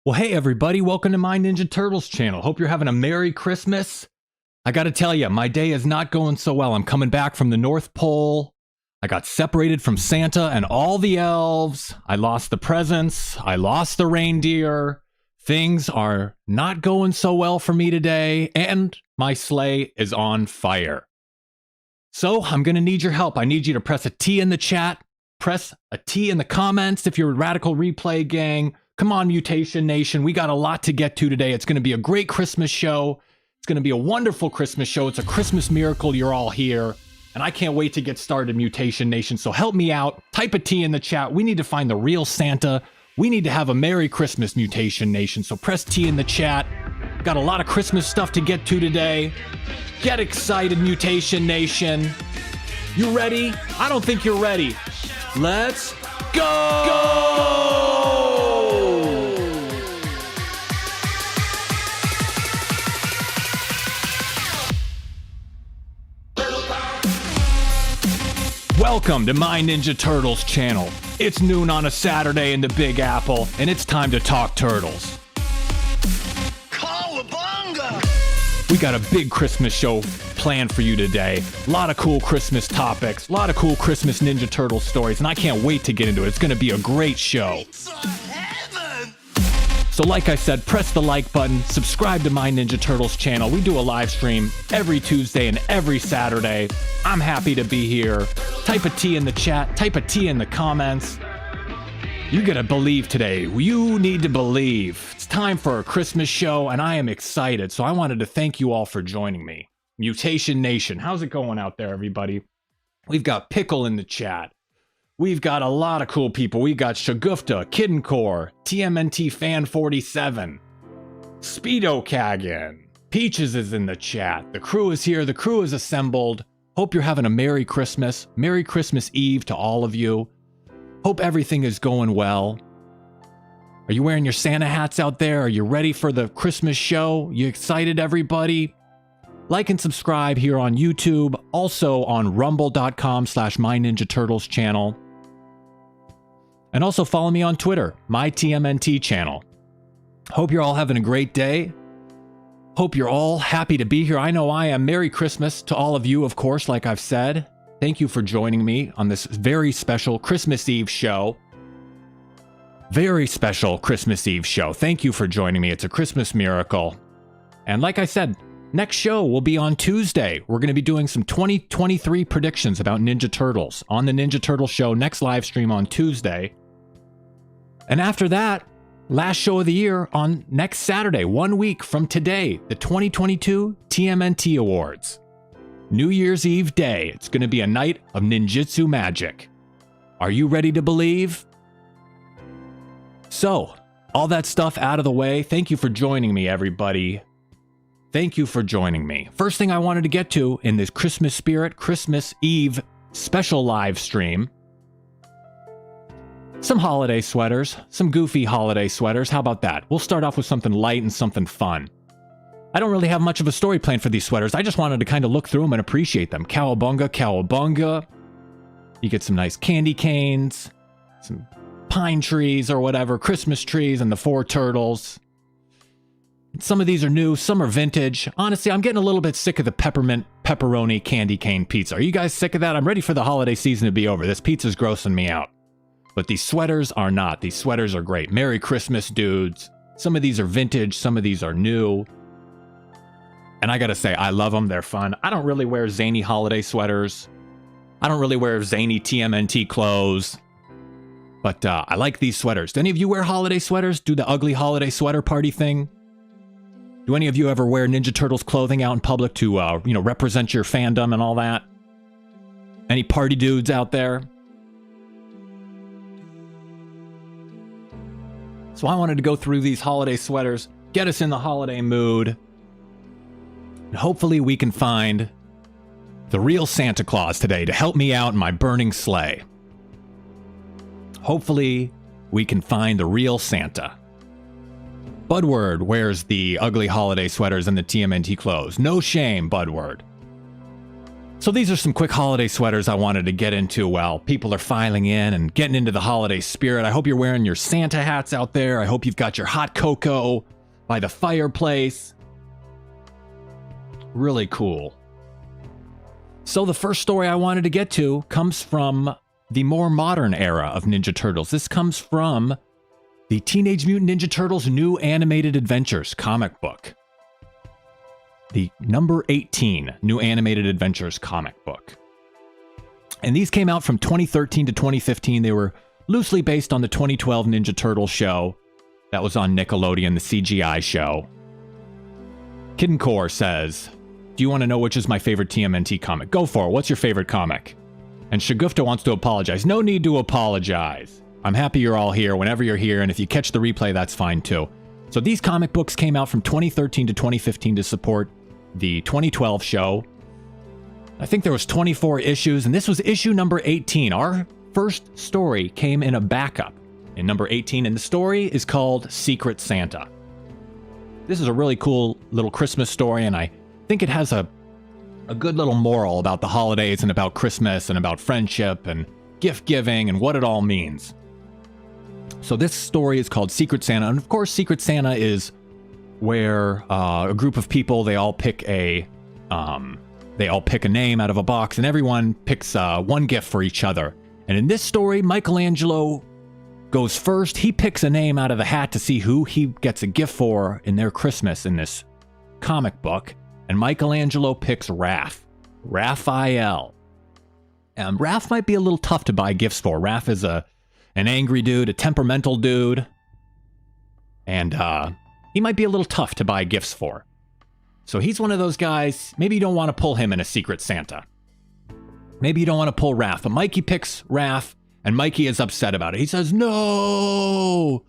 Well, hey everybody, welcome to my Ninja Turtles channel. Hope you're having a Merry Christmas. I gotta tell you, my day is not going so well. I'm coming back from the North Pole. I got separated from Santa and all the elves. I lost the presents. I lost the reindeer. Things are not going so well for me today, and my sleigh is on fire. So I'm gonna need your help. I need you to press a T in the chat, press a T in the comments if you're a Radical Replay gang. Come on, Mutation Nation. We got a lot to get to today. It's going to be a great Christmas show. It's going to be a wonderful Christmas show. It's a Christmas miracle you're all here. And I can't wait to get started, Mutation Nation. So help me out. Type a T in the chat. We need to find the real Santa. We need to have a Merry Christmas, Mutation Nation. So press T in the chat. Got a lot of Christmas stuff to get to today. Get excited, Mutation Nation. You ready? I don't think you're ready. Let's go! Welcome to my Ninja Turtles channel. It's noon on a Saturday in the Big Apple, and it's time to talk turtles. Cowabunga! We got a big Christmas show planned for you today. A lot of cool Christmas topics, a lot of cool Christmas Ninja Turtle stories, and I can't wait to get into it. It's going to be a great show. It's heaven! So like I said, press the like button, subscribe to my Ninja Turtles channel. We do a live stream every Tuesday and every Saturday. I'm happy to be here. Type a T in the chat, type a T in the comments. You gotta believe today. You need to believe. It's time for a Christmas show, and I am excited. So I wanted to thank you all for joining me. Mutation Nation, how's it going out there, everybody? We've got Pickle in the chat. We've got a lot of cool people. We got Shagufta, Kidden Core, TMNT Fan 47, Speedo Kagan, Peaches is in the chat. The crew is here. The crew is assembled. Hope you're having a Merry Christmas. Merry Christmas Eve to all of you. Hope everything is going well. Are you wearing your Santa hats out there? Are you ready for the Christmas show? You excited, everybody? Like and subscribe here on YouTube, also on rumble.com/MyNinjaTurtles channel. And also follow me on Twitter, my TMNT channel. Hope you're all having a great day. Hope you're all happy to be here. I know I am. Merry Christmas to all of you, of course, like I've said. Thank you for joining me on this very special Christmas Eve show. Very special Christmas Eve show. Thank you for joining me. It's a Christmas miracle. And like I said, next show will be on Tuesday. We're going to be doing some 2023 predictions about Ninja Turtles on the Ninja Turtle show, next live stream on Tuesday. And after that, last show of the year on next Saturday, 1 week from today, the 2022 TMNT Awards. New Year's Eve day. It's going to be a night of ninjutsu magic. Are you ready to believe? So, all that stuff out of the way. Thank you for joining me, everybody. Thank you for joining me. First thing I wanted to get to in this Christmas spirit, Christmas Eve special live stream. Some holiday sweaters, some goofy holiday sweaters. How about that? We'll start off with something light and something fun. I don't really have much of a story plan for these sweaters. I just wanted to kind of look through them and appreciate them. Cowabunga, cowabunga. You get some nice candy canes, some pine trees or whatever, Christmas trees, and the 4 turtles. Some of these are new, some are vintage. Honestly, I'm getting a little bit sick of the peppermint pepperoni candy cane pizza. Are you guys sick of that? I'm ready for the holiday season to be over. This pizza's grossing me out. But these sweaters are not. These sweaters are great. Merry Christmas, dudes. Some of these are vintage, some of these are new. And I gotta say, I love them. They're fun. I don't really wear zany holiday sweaters. I don't really wear zany TMNT clothes. But I like these sweaters. Do any of you wear holiday sweaters? Do the ugly holiday sweater party thing? Do any of you ever wear Ninja Turtles clothing out in public to, represent your fandom and all that? Any party dudes out there? So I wanted to go through these holiday sweaters, get us in the holiday mood. And hopefully we can find the real Santa Claus today to help me out in my burning sleigh. Hopefully we can find the real Santa. Budward wears the ugly holiday sweaters and the TMNT clothes. No shame, Budward. So these are some quick holiday sweaters I wanted to get into while people are filing in and getting into the holiday spirit. I hope you're wearing your Santa hats out there. I hope you've got your hot cocoa by the fireplace. Really cool. So the first story I wanted to get to comes from the more modern era of Ninja Turtles. This comes from the Teenage Mutant Ninja Turtles New Animated Adventures comic book. The number 18 New Animated Adventures comic book. And these came out from 2013 to 2015. They were loosely based on the 2012 Ninja Turtles show that was on Nickelodeon, the CGI show. Kid Core says, do you want to know which is my favorite TMNT comic? Go for it. What's your favorite comic? And Shagufta wants to apologize. No need to apologize. I'm happy you're all here whenever you're here, and if you catch the replay, that's fine too. So these comic books came out from 2013 to 2015 to support the 2012 show. I think there was 24 issues, and this was issue number 18. Our first story came in a backup in number 18, and the story is called Secret Santa. This is a really cool little Christmas story, and I think it has a good little moral about the holidays and about Christmas and about friendship and gift giving and what it all means. So this story is called Secret Santa, and of course Secret Santa is where a group of people, they all pick a name out of a box, and everyone picks one gift for each other. And in this story, Michelangelo goes first. He picks a name out of the hat to see who he gets a gift for in their Christmas in this comic book. And Michelangelo picks Raphael. And Raph might be a little tough to buy gifts for. Raph is an angry dude, a temperamental dude. And he might be a little tough to buy gifts for. So he's one of those guys, maybe you don't want to pull him in a Secret Santa. Maybe you don't want to pull Raph. But Mikey picks Raph, and Mikey is upset about it. He says, no!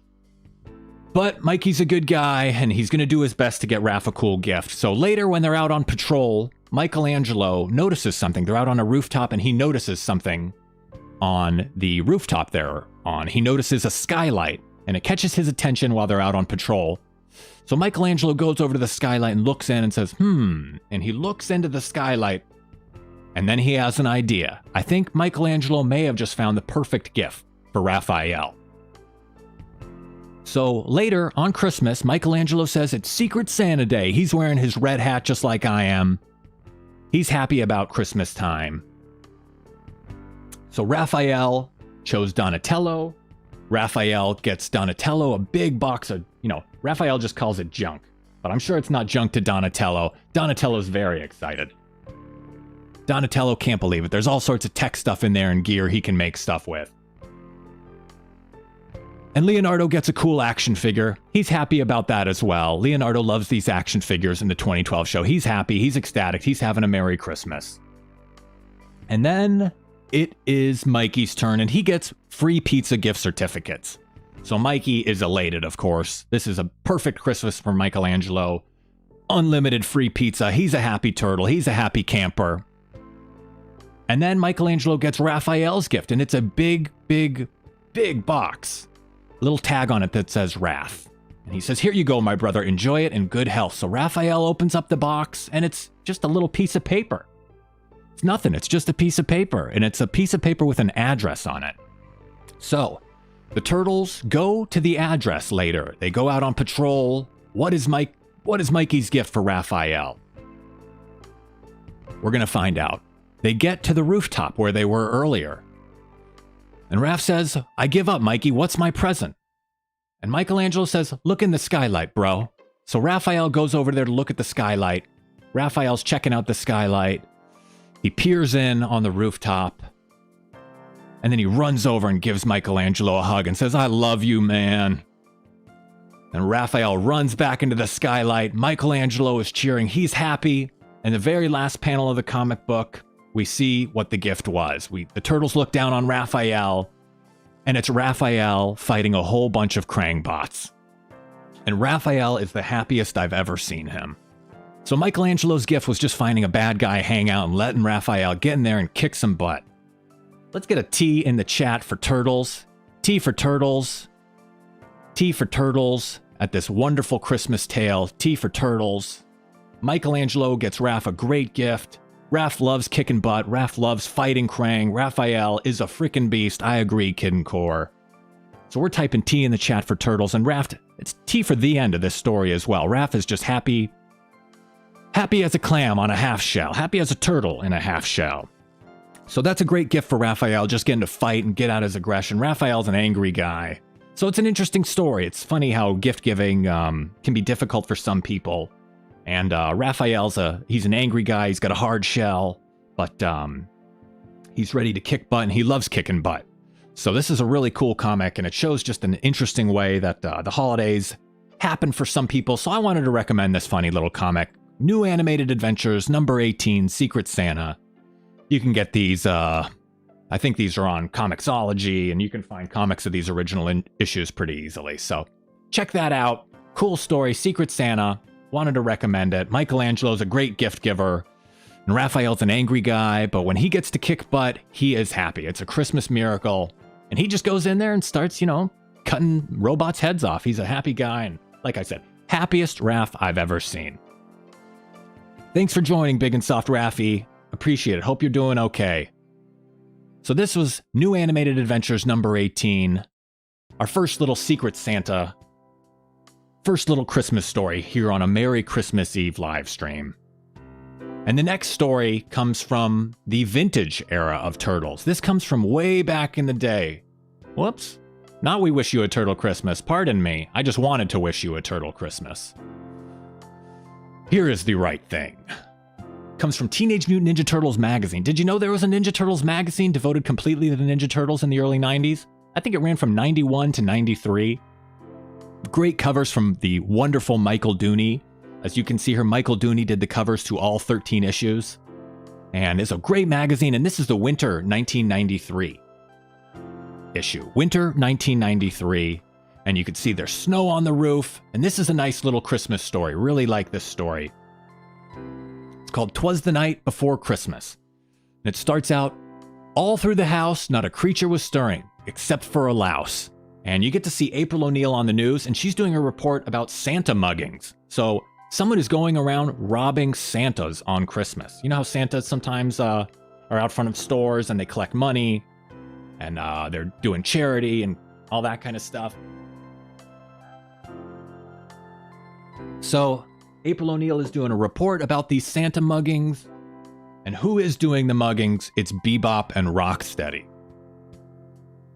But Mikey's a good guy, and he's going to do his best to get Raph a cool gift. So later, when they're out on patrol, Michelangelo notices something. They're out on a rooftop, and he notices something on the rooftop they're on. He notices a skylight, and it catches his attention while they're out on patrol. So Michelangelo goes over to the skylight and looks in and says, and he looks into the skylight, and then he has an idea. I think Michelangelo may have just found the perfect gift for Raphael. So later, on Christmas, Michelangelo says it's Secret Santa Day. He's wearing his red hat just like I am. He's happy about Christmas time. So Raphael chose Donatello. Raphael gets Donatello a big box of, Raphael just calls it junk. But I'm sure it's not junk to Donatello. Donatello's very excited. Donatello can't believe it. There's all sorts of tech stuff in there and gear he can make stuff with. And Leonardo gets a cool action figure. He's happy about that as well. Leonardo loves these action figures in the 2012 show. He's happy. He's ecstatic. He's having a Merry Christmas. And then it is Mikey's turn, and he gets free pizza gift certificates. So Mikey is elated, of course. This is a perfect Christmas for Michelangelo. Unlimited free pizza. He's a happy turtle. He's a happy camper. And then Michelangelo gets Raphael's gift, and it's a big, big, big box. Little tag on it that says Raph. And he says, here you go, my brother. Enjoy it in good health. So Raphael opens up the box, and it's just a little piece of paper. It's nothing. It's just a piece of paper. And it's a piece of paper with an address on it. So the turtles go to the address later. They go out on patrol. What is Mikey's gift for Raphael? We're going to find out. They get to the rooftop where they were earlier. And Raph says, I give up, Mikey. What's my present? And Michelangelo says, look in the skylight, bro. So Raphael goes over there to look at the skylight. Raphael's checking out the skylight. He peers in on the rooftop. And then he runs over and gives Michelangelo a hug and says, I love you, man. And Raphael runs back into the skylight. Michelangelo is cheering. He's happy. And the very last panel of the comic book, we see what the gift was. The turtles look down on Raphael, and it's Raphael fighting a whole bunch of Krang bots. And Raphael is the happiest I've ever seen him. So Michelangelo's gift was just finding a bad guy hang out and letting Raphael get in there and kick some butt. Let's get a T in the chat for turtles. T for turtles. T for turtles at this wonderful Christmas tale. T for turtles. Michelangelo gets Raph a great gift. Raph loves kicking butt. Raph loves fighting Krang. Raphael is a freaking beast. I agree, Kid and Core. So we're typing T in the chat for Turtles, and Raph, it's T for the end of this story as well. Raph is just happy as a clam on a half shell. Happy as a turtle in a half shell. So that's a great gift for Raphael, just getting to fight and get out his aggression. Raphael's an angry guy. So it's an interesting story. It's funny how gift giving can be difficult for some people. And Raphael's he's an angry guy. He's got a hard shell, but he's ready to kick butt, and he loves kicking butt. So this is a really cool comic, and it shows just an interesting way that the holidays happen for some people. So I wanted to recommend this funny little comic. New Animated Adventures, number 18, Secret Santa. You can get these, I think these are on Comixology, and you can find comics of these original issues pretty easily. So check that out. Cool story, Secret Santa. Wanted to recommend it. Michelangelo's a great gift giver, and Raphael's an angry guy, but when he gets to kick butt, he is happy. It's a Christmas miracle, and he just goes in there and starts, cutting robots' heads off. He's a happy guy, and like I said, happiest Raph I've ever seen. Thanks for joining, Big and Soft Raffy. Appreciate it. Hope you're doing okay. So this was New Animated Adventures number 18. Our first little Secret Santa, first little Christmas story here on a Merry Christmas Eve live stream. And the next story comes from the vintage era of Turtles. This comes from way back in the day. Whoops. Not We Wish You a Turtle Christmas. Pardon me. I just wanted to wish you a Turtle Christmas. Here is the right thing. Comes from Teenage Mutant Ninja Turtles magazine. Did you know there was a Ninja Turtles magazine devoted completely to the Ninja Turtles in the early 90s? I think it ran from 91 to 93. Great covers from the wonderful Michael Dooney. As you can see here, Michael Dooney did the covers to all 13 issues. And it's a great magazine, and this is the winter 1993 issue. Winter 1993. And you can see there's snow on the roof. And this is a nice little Christmas story. Really like this story. It's called 'Twas the Night Before Christmas. And it starts out, all through the house, not a creature was stirring, except for a louse. And you get to see April O'Neil on the news, and she's doing a report about Santa muggings. So someone is going around robbing Santas on Christmas. You know how Santas sometimes are out front of stores and they collect money, and they're doing charity and all that kind of stuff. So April O'Neil is doing a report about these Santa muggings. And who is doing the muggings? It's Bebop and Rocksteady.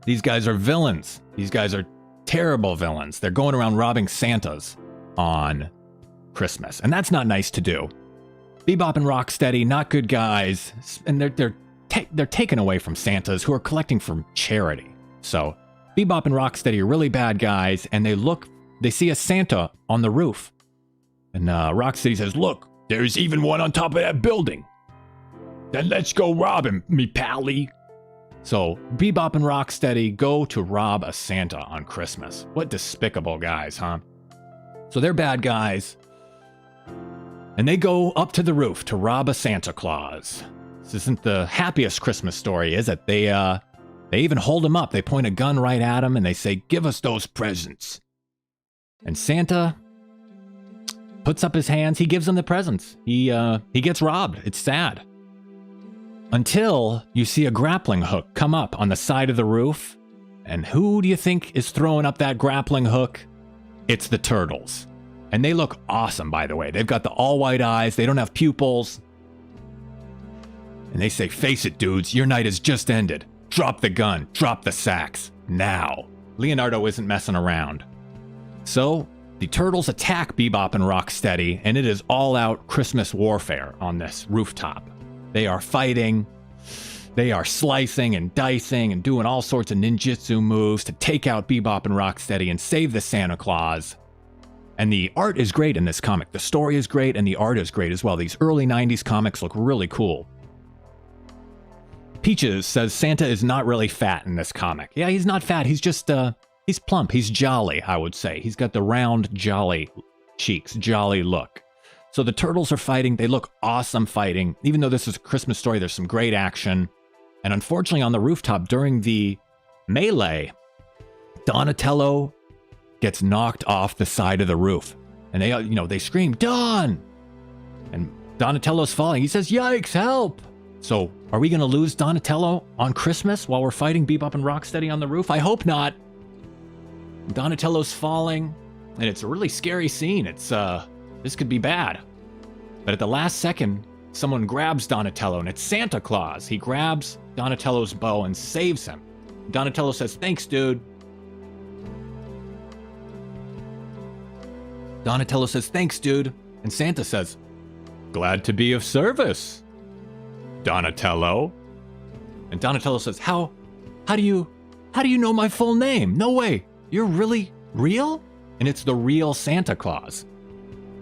These guys are villains. These guys are terrible villains. They're going around robbing Santas on Christmas. And that's not nice to do. Bebop and Rocksteady, not good guys. And they're taken away from Santas who are collecting from charity. So Bebop and Rocksteady are really bad guys. And they see a Santa on the roof. And Rocksteady says, "Look, there's even one on top of that building. Then let's go rob him, me pally." So Bebop and Rocksteady go to rob a Santa on Christmas. What despicable guys, huh? So they're bad guys. And they go up to the roof to rob a Santa Claus. This isn't the happiest Christmas story, is it? They even hold him up. They point a gun right at him and they say, "Give us those presents." And Santa puts up his hands. He gives them the presents. He gets robbed. It's sad. Until you see a grappling hook come up on the side of the roof. And who do you think is throwing up that grappling hook? It's the Turtles. And they look awesome, by the way. They've got the all-white eyes. They don't have pupils. And they say, "Face it, dudes. Your night has just ended. Drop the gun. Drop the sacks. Now." Leonardo isn't messing around. So the Turtles attack Bebop and Rocksteady, and it is all-out Christmas warfare on this rooftop. They are fighting, they are slicing and dicing and doing all sorts of ninjutsu moves to take out Bebop and Rocksteady and save the Santa Claus. And the art is great in this comic. The story is great, and the art is great as well. These early 90s comics look really cool. Peaches says Santa is not really fat in this comic. Yeah, he's not fat. He's just, he's plump. He's jolly, I would say. He's got the round, jolly cheeks, jolly look. So the Turtles are fighting. They look awesome fighting. Even though this is a Christmas story, there's some great action. And unfortunately, on the rooftop during the melee, Donatello gets knocked off the side of the roof. And they scream, "Don!" And Donatello's falling. He says, yikes, help! So, are we going to lose Donatello on Christmas while we're fighting Bebop and Rocksteady on the roof? I hope not. Donatello's falling, and it's a really scary scene. This could be bad. But at the last second, someone grabs Donatello, and it's Santa Claus. He grabs Donatello's bow and saves him. Donatello says, thanks, dude. Donatello says, thanks, dude. And Santa says, glad to be of service, Donatello. And Donatello says, how do you know my full name? No way. You're really real? And it's the real Santa Claus.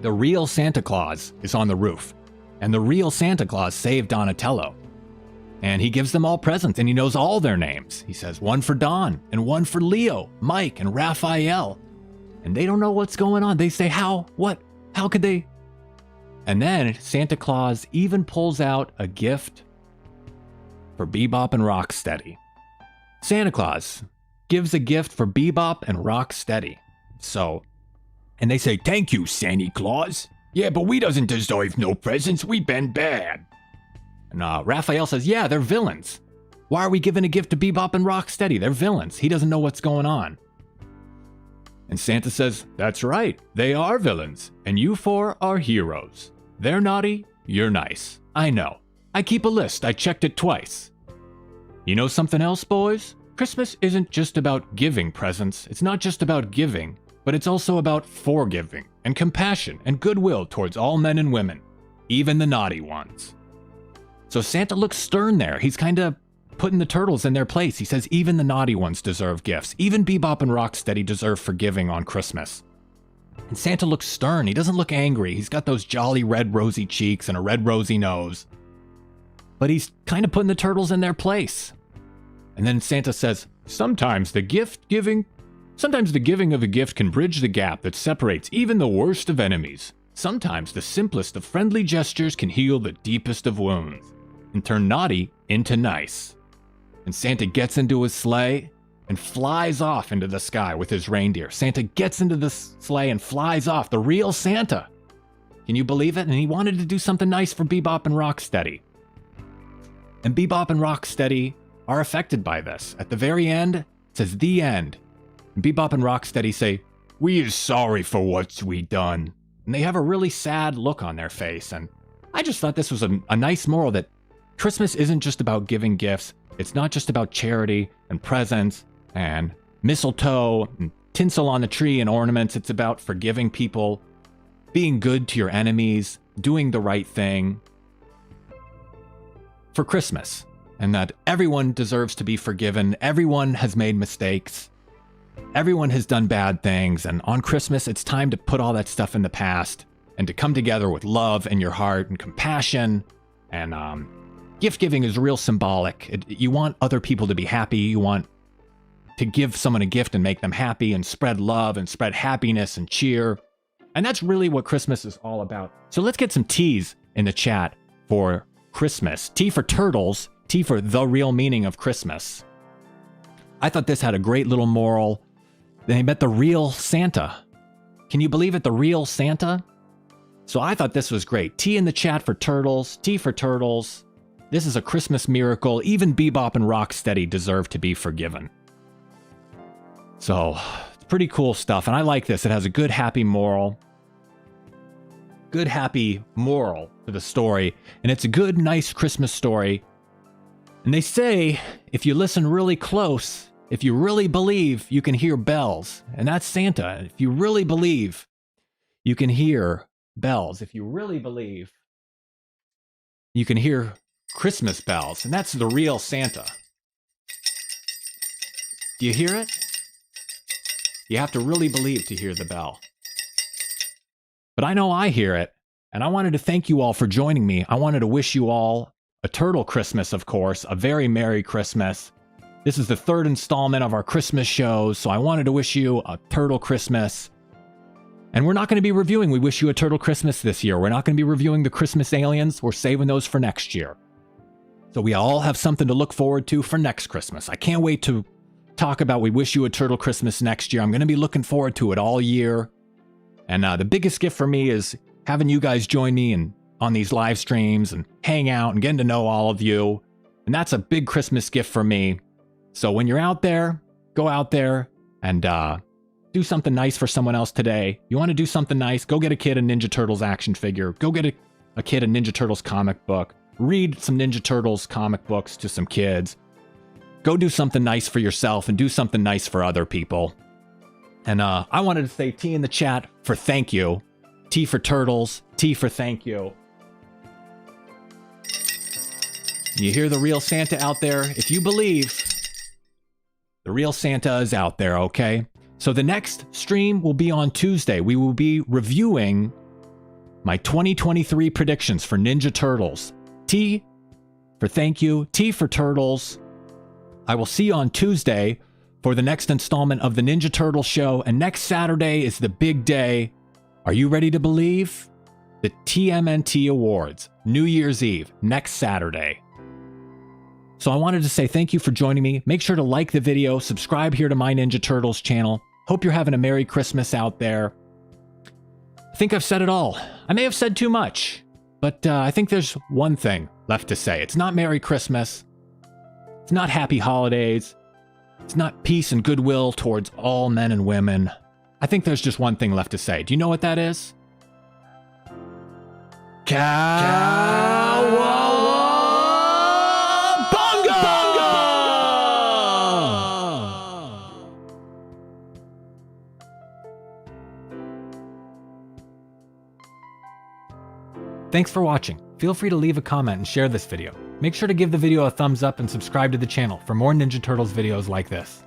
The real Santa Claus is on the roof. And the real Santa Claus saved Donatello. And he gives them all presents, and he knows all their names. He says one for Don, and one for Leo, Mike, and Raphael. And they don't know what's going on. They say, how? What? How could they? And then Santa Claus even pulls out a gift for Bebop and Rocksteady. Santa Claus gives a gift for Bebop and Rocksteady. So, and they say, thank you, Santa Claus. Yeah, but we doesn't deserve no presents. We been bad. And Raphael says, yeah, they're villains. Why are we giving a gift to Bebop and Rocksteady? They're villains. He doesn't know what's going on. And Santa says, that's right. They are villains. And you four are heroes. They're naughty. You're nice. I know. I keep a list. I checked it twice. You know something else, boys? Christmas isn't just about giving presents. It's not just about giving, but it's also about forgiving and compassion and goodwill towards all men and women, even the naughty ones. So Santa looks stern there. He's kind of putting the turtles in their place. He says even the naughty ones deserve gifts. Even Bebop and Rocksteady deserve forgiving on Christmas. And Santa looks stern. He doesn't look angry. He's got those jolly red rosy cheeks and a red rosy nose. But he's kind of putting the turtles in their place. And then Santa says, sometimes the giving of a gift can bridge the gap that separates even the worst of enemies. Sometimes the simplest of friendly gestures can heal the deepest of wounds and turn naughty into nice. And Santa gets into his sleigh and flies off into the sky with his reindeer. Santa gets into the sleigh and flies off, the real Santa. Can you believe it? And he wanted to do something nice for Bebop and Rocksteady. And Bebop and Rocksteady are affected by this. At the very end, it says the end. And Bebop and Rocksteady say, we is sorry for what's we done. And they have a really sad look on their face. And I just thought this was a nice moral that Christmas isn't just about giving gifts. It's not just about charity and presents and mistletoe and tinsel on the tree and ornaments. It's about forgiving people, being good to your enemies, doing the right thing for Christmas. And that everyone deserves to be forgiven. Everyone has made mistakes. Everyone has done bad things. And on Christmas, it's time to put all that stuff in the past and to come together with love in your heart and compassion. And gift giving is real symbolic. You want other people to be happy. You want to give someone a gift and make them happy and spread love and spread happiness and cheer. And that's really what Christmas is all about. So let's get some T's in the chat for Christmas. T for turtles. T for the real meaning of Christmas. I thought this had a great little moral. They met the real Santa. Can you believe it? The real Santa? So I thought this was great. T in the chat for turtles. T for turtles. This is a Christmas miracle. Even Bebop and Rocksteady deserve to be forgiven. So, it's pretty cool stuff. And I like this. It has a good, happy moral. Good, happy moral to the story. And it's a good, nice Christmas story. And they say, if you listen really close, if you really believe, you can hear bells. And that's Santa. If you really believe, you can hear bells. If you really believe, you can hear Christmas bells. And that's the real Santa. Do you hear it? You have to really believe to hear the bell. But I know I hear it. And I wanted to thank you all for joining me. I wanted to wish you all a turtle Christmas, of course, a very Merry Christmas. This is the third installment of our Christmas shows, so I wanted to wish you a turtle Christmas. And we're not going to be reviewing We Wish You a Turtle Christmas this year. We're not going to be reviewing the Christmas aliens. We're saving those for next year. So we all have something to look forward to for next Christmas. I can't wait to talk about We Wish You a Turtle Christmas next year. I'm going to be looking forward to it all year. And the biggest gift for me is having you guys join me and on these live streams and hang out and getting to know all of you. And that's a big Christmas gift for me. So when you're out there, go out there and do something nice for someone else today. You want to do something nice? Go get a kid a Ninja Turtles action figure. Go get a kid a Ninja Turtles comic book. Read some Ninja Turtles comic books to some kids. Go do something nice for yourself and do something nice for other people. And I wanted to say T in the chat for thank you. T for turtles. T for thank you. You hear the real Santa out there? If you believe, the real Santa is out there, okay? So the next stream will be on Tuesday. We will be reviewing my 2023 predictions for Ninja Turtles. T for thank you. T for turtles. I will see you on Tuesday for the next installment of the Ninja Turtle show. And next Saturday is the big day. Are you ready to believe? The TMNT Awards, New Year's Eve, next Saturday. So I wanted to say thank you for joining me. Make sure to like the video, subscribe here to my Ninja Turtles channel. Hope you're having a Merry Christmas out there. I think I've said it all. I may have said too much, but I think there's one thing left to say. It's not Merry Christmas. It's not Happy Holidays. It's not peace and goodwill towards all men and women. I think there's just one thing left to say. Do you know what that is? Thanks for watching. Feel free to leave a comment and share this video. Make sure to give the video a thumbs up and subscribe to the channel for more Ninja Turtles videos like this.